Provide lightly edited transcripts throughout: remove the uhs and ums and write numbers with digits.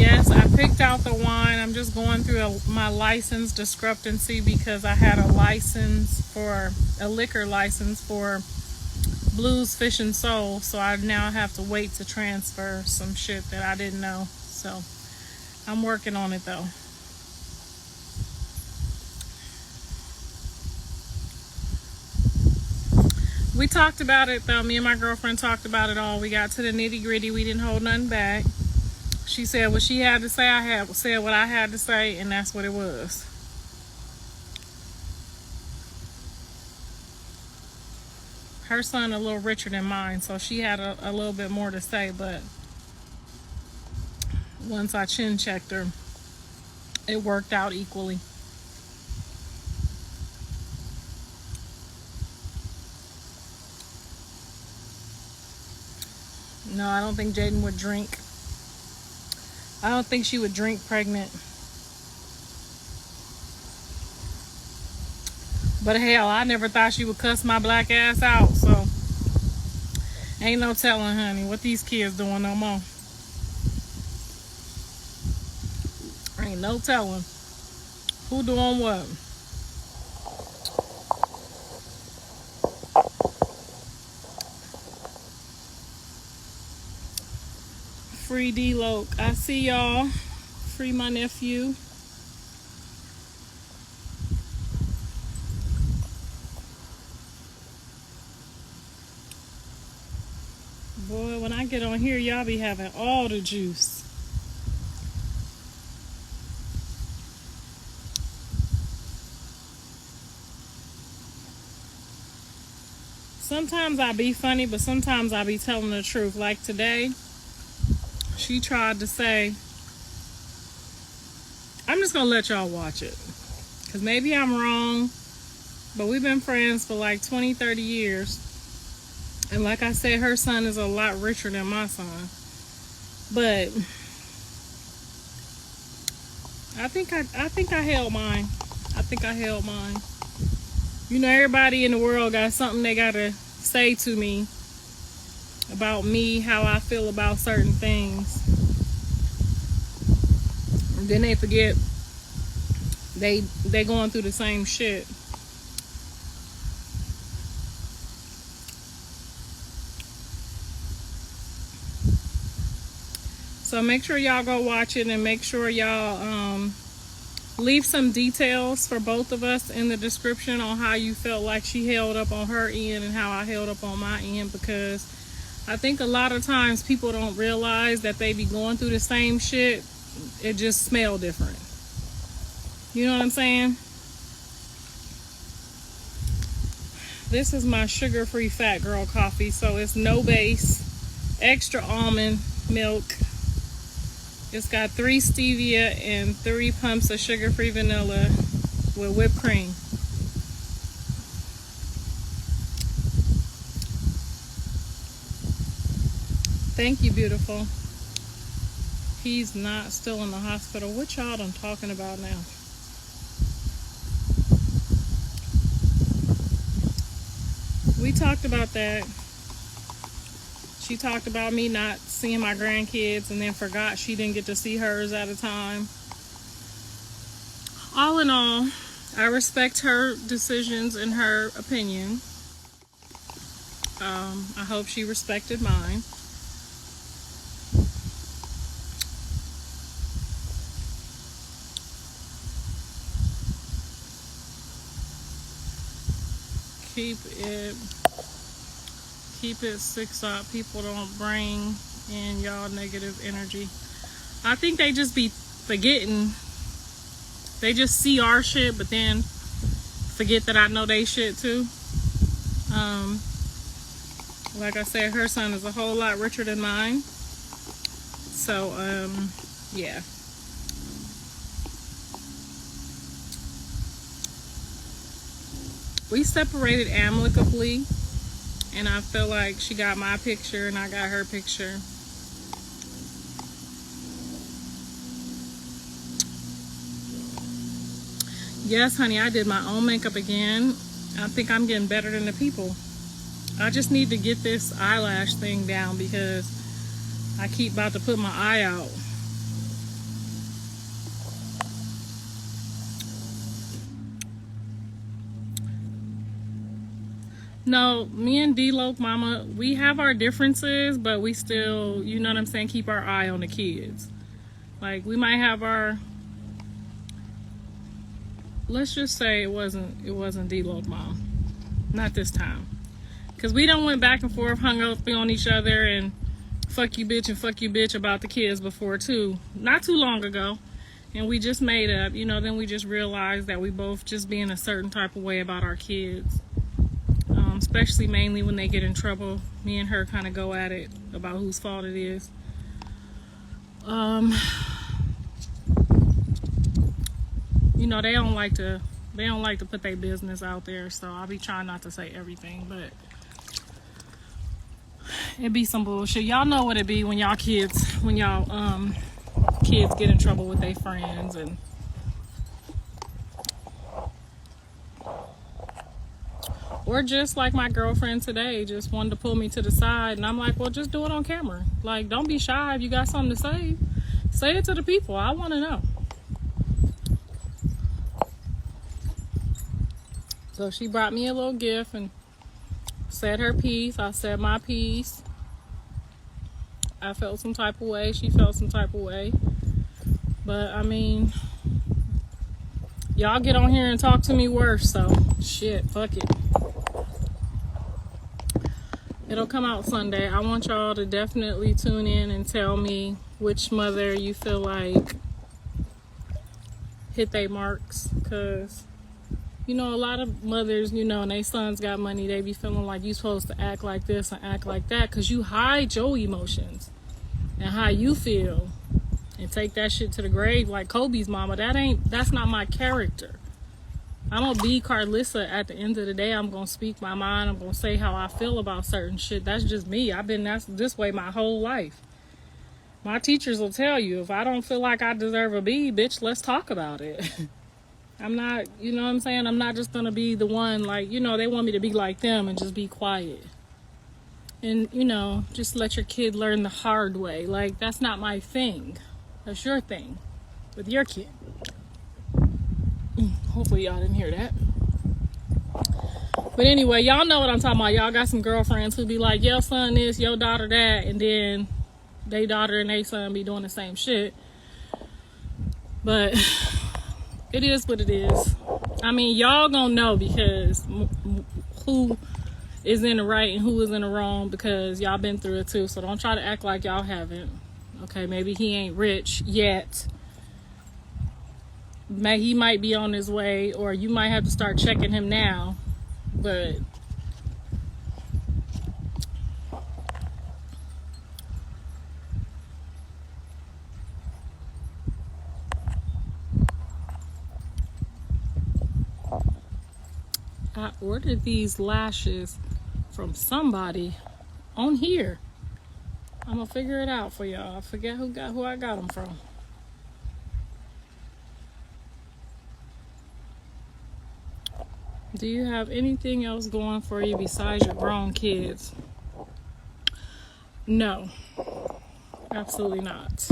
Yes, I picked out the wine. I'm just going through my license discrepancy because I had a liquor license for Blues Fish and Soul, so I now have to wait to transfer some shit that I didn't know. So I'm working on it though. We talked about it though. Me and my girlfriend talked about it all. We got to the nitty gritty. We didn't hold nothing back. She said what she had to say. I had said what I had to say, and that's what it was. Her son a little richer than mine, so she had a little bit more to say, but once I chin checked her, it worked out equally. No, I don't think Jaidyn would drink. I don't think she would drink pregnant. But hell, I never thought she would cuss my black ass out, so ain't no telling, honey, what these kids doing no more. Ain't no telling who doing what. Free D-Loke. I see y'all. Free my nephew. Boy, when I get on here, y'all be having all the juice. Sometimes I be funny, but sometimes I be telling the truth. Like today, she tried to say, I'm just gonna let y'all watch it, because maybe I'm wrong, but we've been friends for like 20-30 years, and like I said, her son is a lot richer than my son. But I think I held mine. You know, everybody in the world got something they gotta say to me about me, how I feel about certain things. And then they forget they going through the same shit. So make sure y'all go watch it, and make sure y'all leave some details for both of us in the description on how you felt like she held up on her end and how I held up on my end, because I think a lot of times people don't realize that they be going through the same shit. It just smell different. You know what I'm saying? This is my sugar-free fat girl coffee. So it's no base, extra almond milk. It's got 3 stevia and 3 pumps of sugar-free vanilla with whipped cream. Thank you, beautiful. He's not still in the hospital. What y'all done talking about now? We talked about that. She talked about me not seeing my grandkids and then forgot she didn't get to see hers at a time. All in all, I respect her decisions and her opinion. I hope she respected mine. Keep it 6 up. People don't bring in y'all negative energy. I think they just be forgetting. They just see our shit, but then forget that I know they shit too. Like I said, her son is a whole lot richer than mine. So, yeah. We separated amicably, and I feel like she got my picture and I got her picture. Yes, honey, I did my own makeup again. I think I'm getting better than the people. I just need to get this eyelash thing down because I keep about to put my eye out. No, me and D-Loke mama, we have our differences, but we still, you know what I'm saying, keep our eye on the kids. Like, we might have our, let's just say it wasn't D-Loke mom. Not this time. Because we done went back and forth, hung up on each other, and fuck you bitch about the kids before too. Not too long ago. And we just made up, you know, then we just realized that we both just being a certain type of way about our kids. Especially mainly when they get in trouble. Me and her kind of go at it about whose fault it is. You know, they don't like to put their business out there, so I'll be trying not to say everything, but it be some bullshit. Y'all know what it be when y'all kids get in trouble with their friends. And or just like my girlfriend today just wanted to pull me to the side, and I'm like, well, just do it on camera. Like, don't be shy. If you got something to say it to the people. I want to know. So she brought me a little gift and said her piece. I said my piece. I felt some type of way. She felt some type of way. But, I mean, y'all get on here and talk to me worse, so shit, fuck it. It'll come out Sunday. I want y'all to definitely tune in and tell me which mother you feel like hit their marks. Because, you know, a lot of mothers, you know, and their sons got money, they be feeling like you supposed to act like this and act like that. Because you hide your emotions and how you feel. And take that shit to the grave like Kobe's mama. That's not my character. I'm gonna be Karlissa at the end of the day. I'm gonna speak my mind. I'm gonna say how I feel about certain shit. That's just me. I've been this way my whole life. My teachers will tell you, if I don't feel like I deserve a B, bitch, let's talk about it. I'm not, you know what I'm saying? I'm not just gonna be the one, like, you know, they want me to be like them and just be quiet. And, you know, just let your kid learn the hard way. Like, that's not my thing. That's your thing with your kid. Hopefully y'all didn't hear that. But anyway, y'all know what I'm talking about. Y'all got some girlfriends who be like, your son this, your daughter that, and then they daughter and they son be doing the same shit. But it is what it is. I mean, y'all gonna know because who is in the right and who is in the wrong, because y'all been through it too. So don't try to act like y'all haven't. Okay, maybe he ain't rich yet. He might be on his way, or you might have to start checking him now. But I ordered these lashes from somebody on here. I'm gonna figure it out for y'all. I forget who I got them from. Do you have anything else going for you besides your grown kids? No, absolutely not.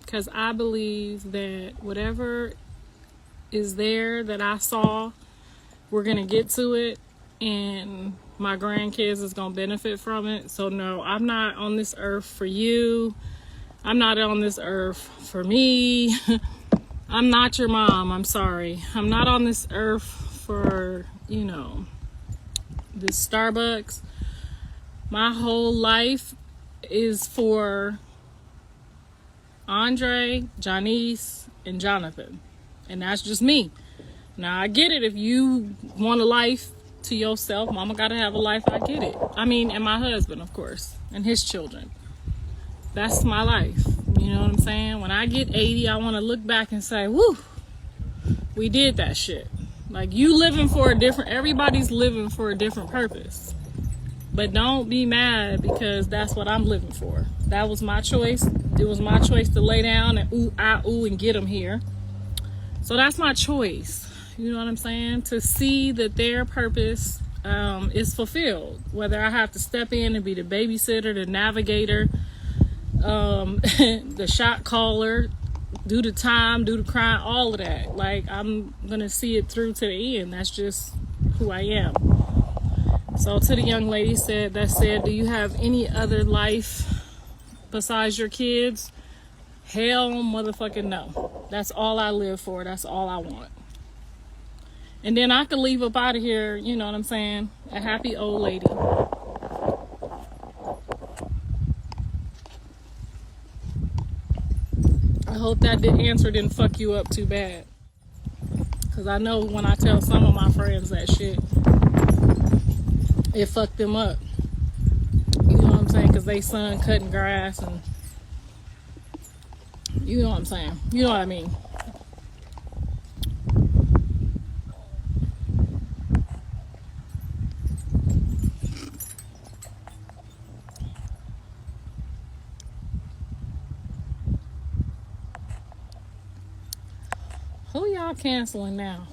Because I believe that whatever is there that I saw, we're gonna get to it, and my grandkids is gonna benefit from it. So no, I'm not on this earth for you. I'm not on this earth for me. I'm not your mom. I'm sorry. I'm not on this earth for, you know, this Starbucks. My whole life is for Andre, Janice, and Jonathan. And that's just me. Now, I get it. If you want a life to yourself, mama gotta have a life. I get it. I mean, and my husband, of course, and his children. That's my life. You know what I'm saying? When I get 80, I want to look back and say, woo, we did that shit. Like, everybody's living for a different purpose. But don't be mad because that's what I'm living for. That was my choice. It was my choice to lay down and ooh and get them here. So that's my choice. You know what I'm saying? To see that their purpose is fulfilled. Whether I have to step in and be the babysitter, the navigator, the shot caller, do the time, do the crime, all of that. Like, I'm gonna see it through to the end. That's just who I am. So to the young lady that said, do you have any other life besides your kids? Hell motherfucking no. That's all I live for. That's all I want. And then I could leave up out of here, you know what I'm saying? A happy old lady. I hope that answer didn't fuck you up too bad. Because I know when I tell some of my friends that shit, it fucked them up. You know what I'm saying? Because they son cutting grass and... You know what I'm saying? You know what I mean? Who y'all canceling now?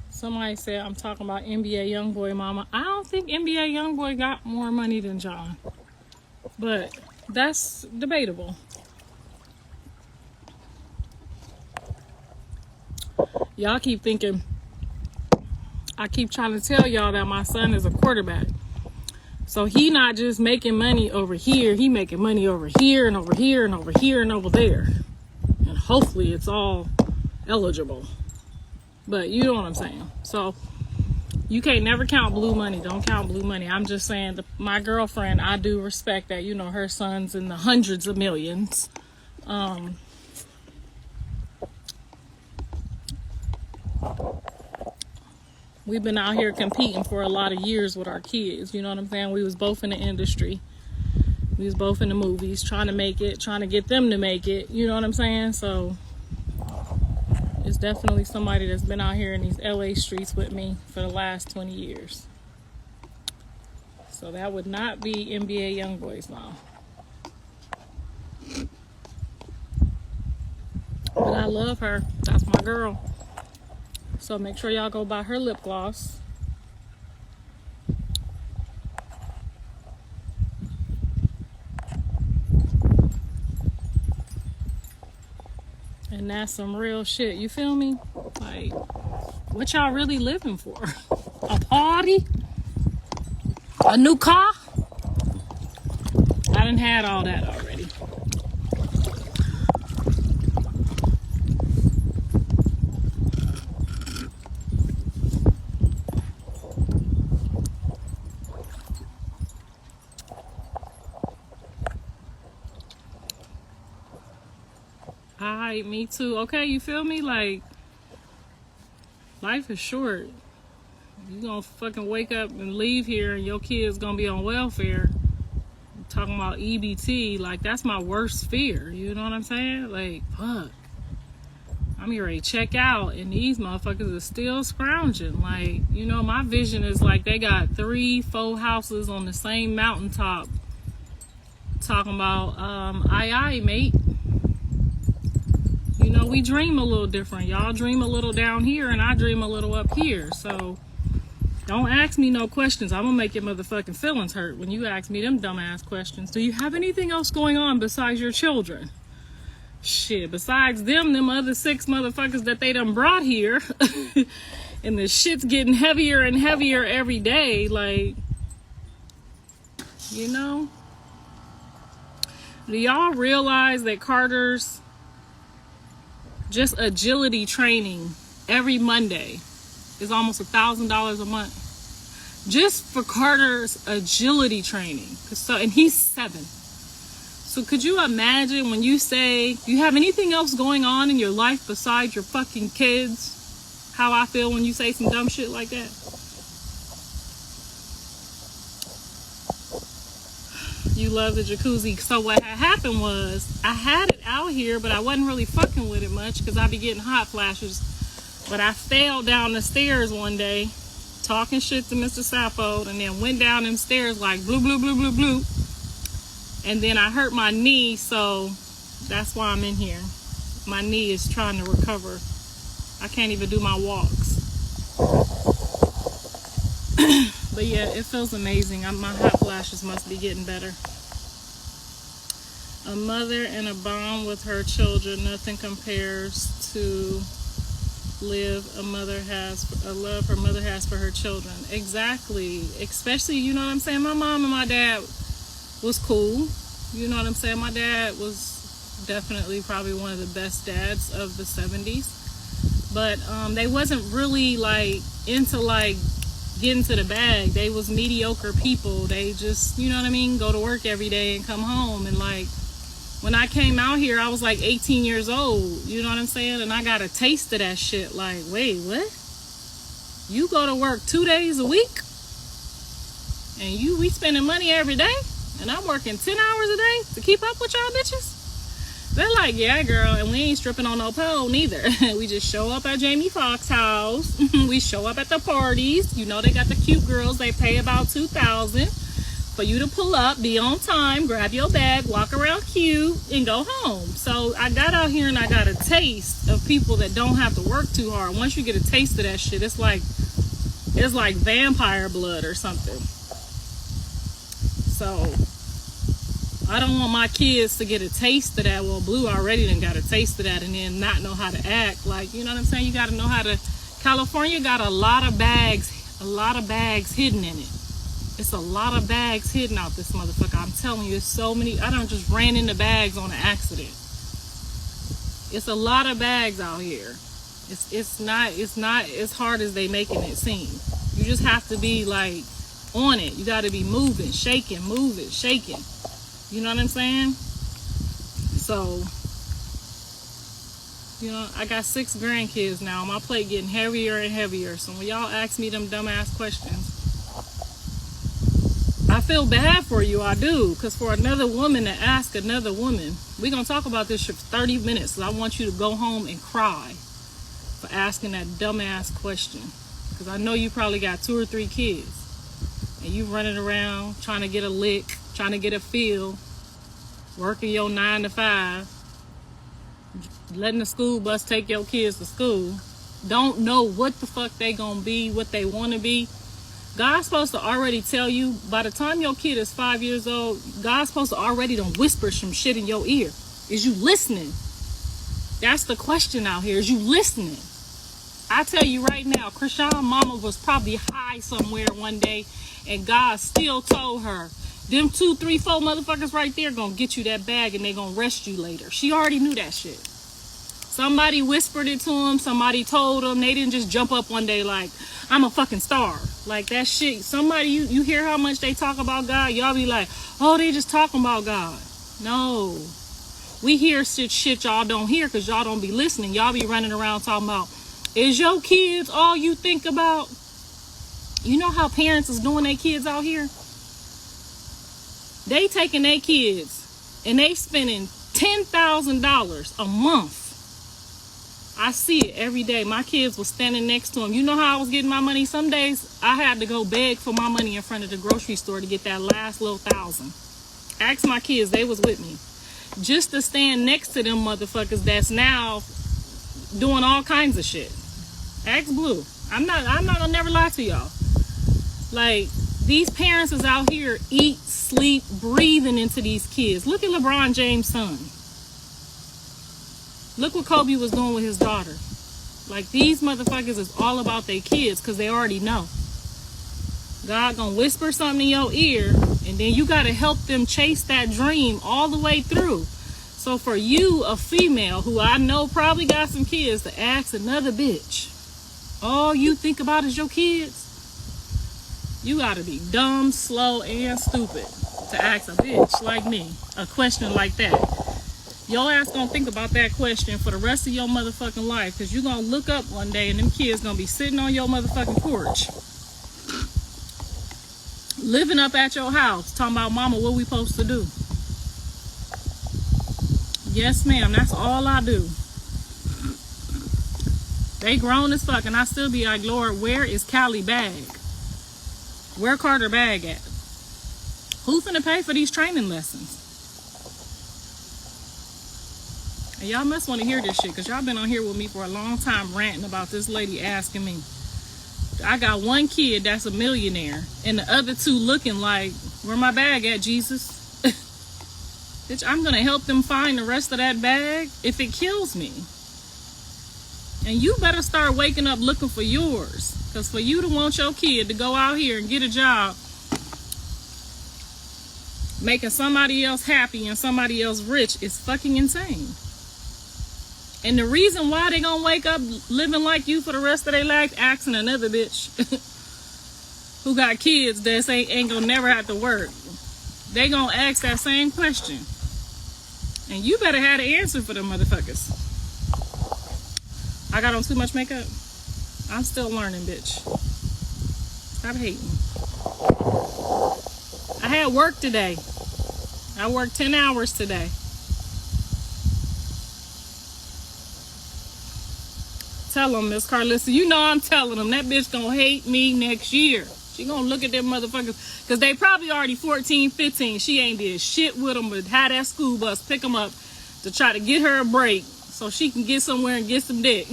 Somebody said I'm talking about NBA Youngboy mama. I don't think NBA Youngboy got more money than John. But that's debatable. Y'all keep thinking, I keep trying to tell y'all that my son is a quarterback. So he not just making money over here, he making money over here and over here and over here and over there. And hopefully it's all eligible. But you know what I'm saying. So you can't never count blue money. Don't count blue money. I'm just saying, my girlfriend, I do respect that, you know, her son's in the hundreds of millions. We've been out here competing for a lot of years with our kids. You know what I'm saying? We was both in the industry. We was both in the movies, trying to make it, trying to get them to make it. You know what I'm saying? So it's definitely somebody that's been out here in these LA streets with me for the last 20 years. So that would not be NBA Youngboy's mom. But I love her. That's my girl. So make sure y'all go buy her lip gloss. And that's some real shit. You feel me? Like, what y'all really living for? A party? A new car? I done had all that already. Alright, me too. Okay, you feel me? Like, life is short. You gonna fucking wake up and leave here and your kid's gonna be on welfare. I'm talking about EBT, like, that's my worst fear. You know what I'm saying? Like, fuck. I'm here ready to check out and these motherfuckers are still scrounging. Like, you know, my vision is like they got 3-4 houses on the same mountaintop. Talking about, aye, mate. You know, we dream a little different. Y'all dream a little down here and I dream a little up here. So don't ask me no questions. I'm gonna make your motherfucking feelings hurt when you ask me them dumbass questions. Do you have anything else going on besides your children? Shit, besides them other 6 motherfuckers that they done brought here. And the shit's getting heavier and heavier every day. Like, you know? Do y'all realize that Carter's just agility training every Monday is almost $1,000 a month just for Carter's agility training? So, and he's 7. So could you imagine when you say, do you have anything else going on in your life besides your fucking kids? How I feel when you say some dumb shit like that. You love the jacuzzi. So what had happened was I had it out here, but I wasn't really fucking with it much because I be getting hot flashes. But I fell down the stairs one day talking shit to Mr. Sappho and then went down them stairs like blue, blue, blue, blue, blue. And then I hurt my knee, so that's why I'm in here. My knee is trying to recover. I can't even do my walks. But yeah, it feels amazing. My hot flashes must be getting better. A mother in a bond with her children. Nothing compares to a love her mother has for her children. Exactly. Especially, you know what I'm saying? My mom and my dad was cool. You know what I'm saying? My dad was definitely probably one of the best dads of the 70s. But they wasn't really like into like getting to the bag. They was mediocre people. They just, you know what I mean, go to work every day and come home. And like, when I came out here, I was like 18 years old. You know what I'm saying? And I got a taste of that shit. Like, wait, what? You go to work 2 days a week? And we spending money every day? And I'm working 10 hours a day to keep up with y'all bitches? They're like, yeah, girl, and we ain't stripping on no pole neither. We just show up at Jamie Foxx's house. We show up at the parties. You know they got the cute girls. They pay about $2,000 for you to pull up, be on time, grab your bag, walk around cute, and go home. So I got out here and I got a taste of people that don't have to work too hard. Once you get a taste of that shit, it's like vampire blood or something. So I don't want my kids to get a taste of that. Well, Blue already done got a taste of that and then not know how to act. Like, you know what I'm saying? You got to know how to. California got a lot of bags hidden in it. It's a lot of bags hidden out this motherfucker. I'm telling you, there's so many. I done just ran into bags on an accident. It's a lot of bags out here. It's not as hard as they making it seem. You just have to be like on it. You got to be moving, shaking, moving, shaking. You know what I'm saying? So, you know, I got 6 grandkids now. My plate getting heavier and heavier. So when y'all ask me them dumbass questions, I feel bad for you, I do. Because for another woman to ask another woman, we're going to talk about this shit for 30 minutes. So I want you to go home and cry for asking that dumbass question. Because I know you probably got 2 or 3 kids. And you running around trying to get a lick, trying to get a feel, working your 9 to 5, letting the school bus take your kids to school. Don't know what the fuck they gonna be, what they want to be. God's supposed to already tell you, by the time your kid is 5 years old, God's supposed to already done whisper some shit in your ear. Is you listening? That's the question out here. Is you listening? I tell you right now, Krishan mama was probably high somewhere one day, and God still told her, them 2, 3, 4 motherfuckers right there gonna get you that bag and they gonna arrest you later. She already knew that shit. Somebody whispered it to him. Somebody told him. They didn't just jump up one day like, I'm a fucking star. Like that shit. Somebody, you hear how much they talk about God? Y'all be like, oh, they just talking about God. No. We hear shit y'all don't hear because y'all don't be listening. Y'all be running around talking about, is your kids all you think about? You know how parents is doing their kids out here? They taking their kids and they spending $10,000 a month. I see it every day. My kids was standing next to them. You know how I was getting my money? Some days I had to go beg for my money in front of the grocery store to get that last little $1,000. Ask my kids, they was with me. Just to stand next to them motherfuckers that's now doing all kinds of shit. Ask Blue. I'm not gonna never lie to y'all. Like, these parents is out here eat, sleep, breathing into these kids. Look at LeBron James' son. Look what Kobe was doing with his daughter. Like, these motherfuckers is all about their kids because they already know. God gonna whisper something in your ear, and then you gotta help them chase that dream all the way through. So for you, a female who I know probably got some kids, to ask another bitch, all you think about is your kids, you gotta be dumb, slow, and stupid to ask a bitch like me a question like that. Your ass gonna think about that question for the rest of your motherfucking life, because you're gonna look up one day and them kids gonna be sitting on your motherfucking porch, living up at your house, talking about, mama, what we supposed to do? Yes, ma'am, that's all I do. They grown as fuck, and I still be like, Lord, where is Callie bag? Where Carter bag at? Who's finna pay for these training lessons? And y'all must want to hear this shit, because y'all been on here with me for a long time ranting about this lady asking me. I got one kid that's a millionaire, and the other 2 looking like, where my bag at, Jesus? Bitch, I'm gonna help them find the rest of that bag if it kills me. And you better start waking up looking for yours. Because for you to want your kid to go out here and get a job making somebody else happy and somebody else rich is fucking insane. And the reason why they gonna wake up living like you for the rest of their life, asking another bitch who got kids that ain't gonna never have to work, they gonna ask that same question. And you better have the answer for them motherfuckers. I got on too much makeup. I'm still learning, bitch. Stop hating. I had work today. I worked 10 hours today. Tell them, Miss Karlissa. You know I'm telling them. That bitch gonna hate me next year. She gonna look at them motherfuckers. Because they probably already 14, 15. She ain't did shit with them but had that school bus pick them up to try to get her a break so she can get somewhere and get some dick.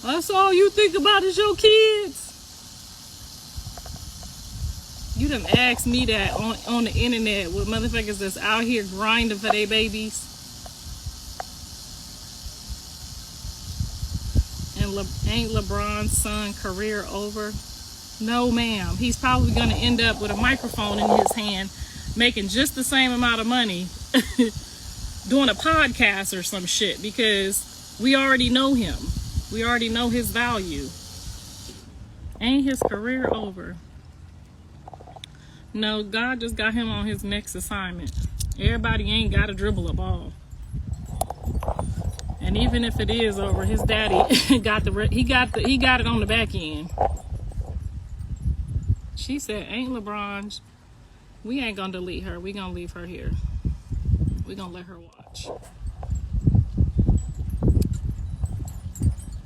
That's all you think about is your kids. You done asked me that on the internet with motherfuckers that's out here grinding for their babies. And ain't LeBron's son career over? No, ma'am. He's probably going to end up with a microphone in his hand, making just the same amount of money doing a podcast or some shit, because we already know him. We already know his value. Ain't his career over? No, God just got him on his next assignment. Everybody ain't got to dribble a ball. And even if it is over, his daddy got it on the back end. She said, ain't LeBron, we ain't gonna delete her. We gonna leave her here. We gonna let her watch.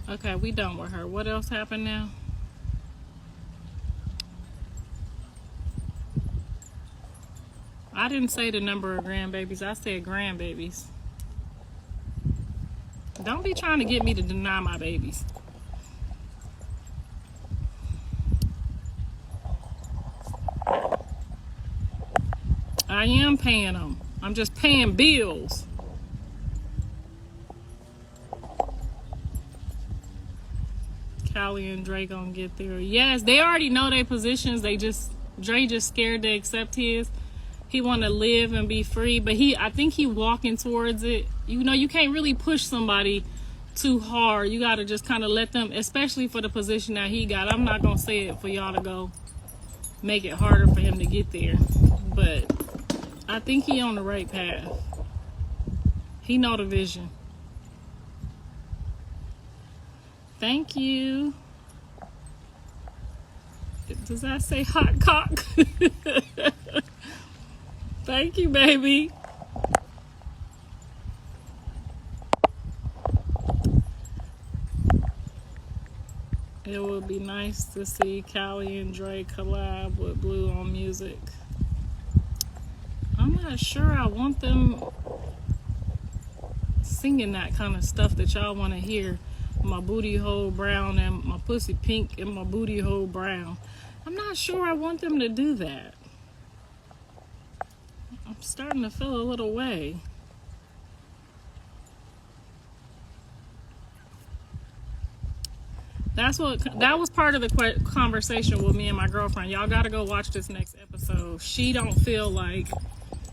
Okay, we done with her. What else happened now? I didn't say the number of grandbabies. I said grandbabies. Don't be trying to get me to deny my babies. I am paying them. I'm just paying bills. Callie and Dre gonna get there. Yes, they already know their positions. Dre just scared to accept his. He want to live and be free, but I think he walking towards it. You know, you can't really push somebody too hard. You got to just kind of let them, especially for the position that he got. I'm not going to say it for y'all to go make it harder for him to get there, but I think he on the right path. He know the vision. Thank you. Does that say hot cock? Thank you, baby. It would be nice to see Callie and Dre collab with Blue on music. I'm not sure I want them singing that kind of stuff that y'all want to hear. My booty hole brown and my pussy pink and my booty hole brown. I'm not sure I want them to do that. I'm starting to feel a little way. That was part of the conversation with me and my girlfriend. Y'all gotta go watch this next episode. She don't feel like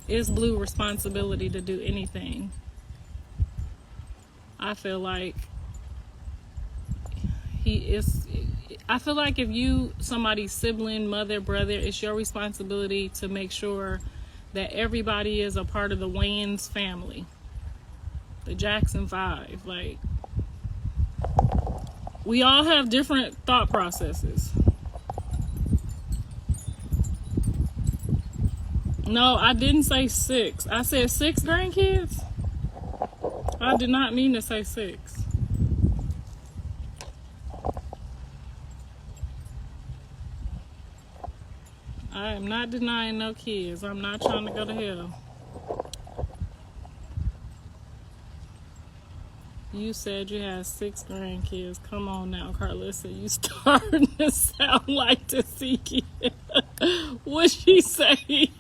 it's Blue's responsibility to do anything. I feel like I feel like if you, somebody's sibling, mother, brother, it's your responsibility to make sure that everybody is a part of the Wayans family. The Jackson 5. Like, we all have different thought processes. No, I didn't say 6. I said 6 grandkids. I did not mean to say 6. I am not denying no kids. I'm not trying to go to hell. You said you had 6 grandkids. Come on now, Karlissa. You starting to sound like Tasiki. What'd she say?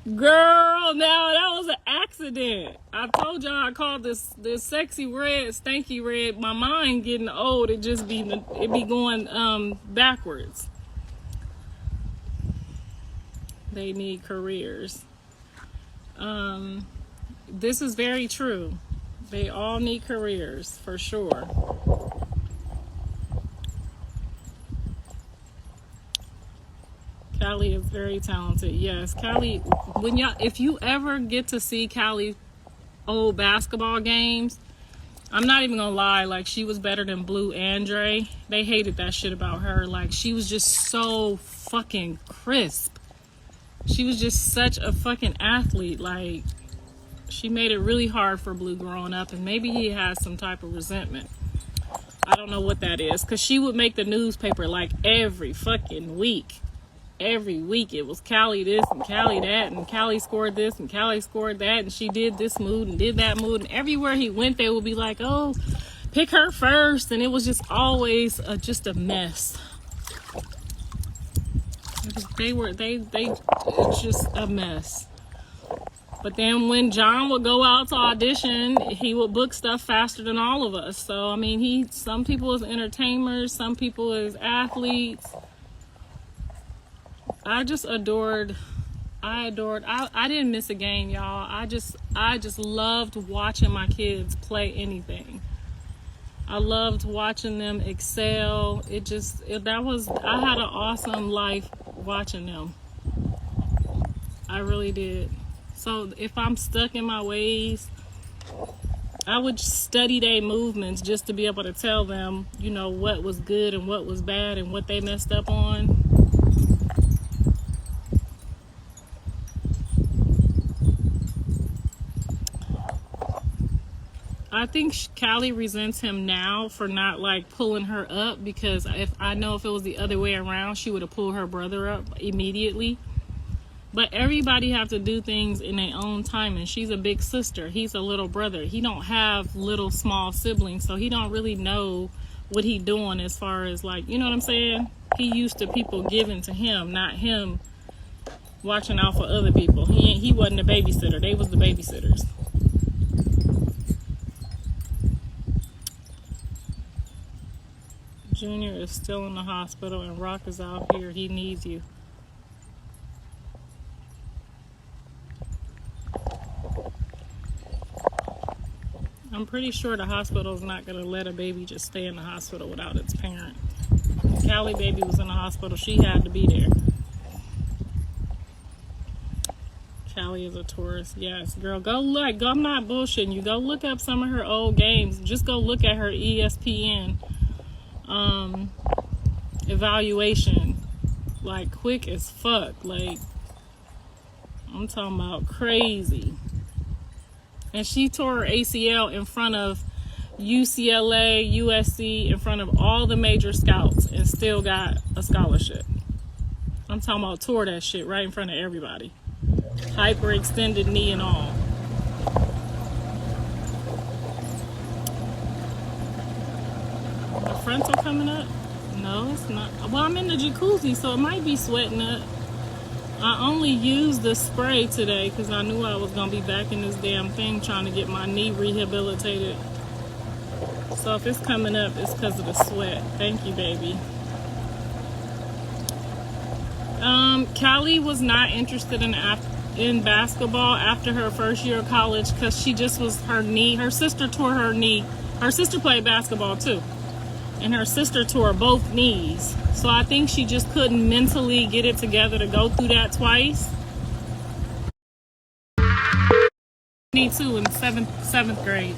Girl, now that was an accident. I told y'all I called this sexy red, stanky red. My mind getting old. It be going backwards. They need careers. This is very true. They all need careers for sure. Callie is very talented. Yes, Callie, if you ever get to see Callie old basketball games, I'm not even gonna lie, like, she was better than Blue and Dre. They hated that shit about her. Like, she was just so fucking crisp. She was just such a fucking athlete. Like, she made it really hard for Blue growing up, and maybe he has some type of resentment. I don't know what that is, because she would make the newspaper like every fucking week. Every week it was Callie this and Callie that, and Callie scored this and Callie scored that, and she did this move and did that move, and everywhere he went they would be like, oh, pick her first, and it was just always just a mess. It's just a mess. But then when John would go out to audition, he would book stuff faster than all of us. So I mean, some people is entertainers, some people is athletes. I didn't miss a game, y'all. I just loved watching my kids play anything. I loved watching them excel. I had an awesome life watching them. I really did. So if I'm stuck in my ways, I would study their movements just to be able to tell them, you know, what was good and what was bad and what they messed up on. I think Callie resents him now for not, like, pulling her up, because if it was the other way around, she would have pulled her brother up immediately. But everybody have to do things in their own time, and she's a big sister. He's a little brother. He don't have little small siblings, so he don't really know what he doing as far as, like, you know what I'm saying? He used to people giving to him, not him watching out for other people. He wasn't a babysitter. They was the babysitters. Junior is still in the hospital and Rock is out here. He needs you. I'm pretty sure the hospital is not going to let a baby just stay in the hospital without its parent. Callie baby was in the hospital. She had to be there. Callie is a tourist. Yes, girl, go look. I'm not bullshitting you. Go look up some of her old games. Just go look at her ESPN evaluation. Like, quick as fuck. Like, I'm talking about crazy. And she tore her ACL in front of UCLA, USC, in front of all the major scouts, and still got a scholarship. I'm talking about tore that shit right in front of everybody. Hyperextended knee and all. The frontal coming up? No, it's not. Well, I'm in the jacuzzi, so it might be sweating up. I only used the spray today because I knew I was going to be back in this damn thing trying to get my knee rehabilitated. So if it's coming up, it's because of the sweat. Thank you, baby. Callie was not interested in basketball after her first year of college because she just was, her knee, her sister tore her knee. Her sister played basketball too. And her sister tore both knees. So I think she just couldn't mentally get it together to go through that twice. Me too, in seventh grade.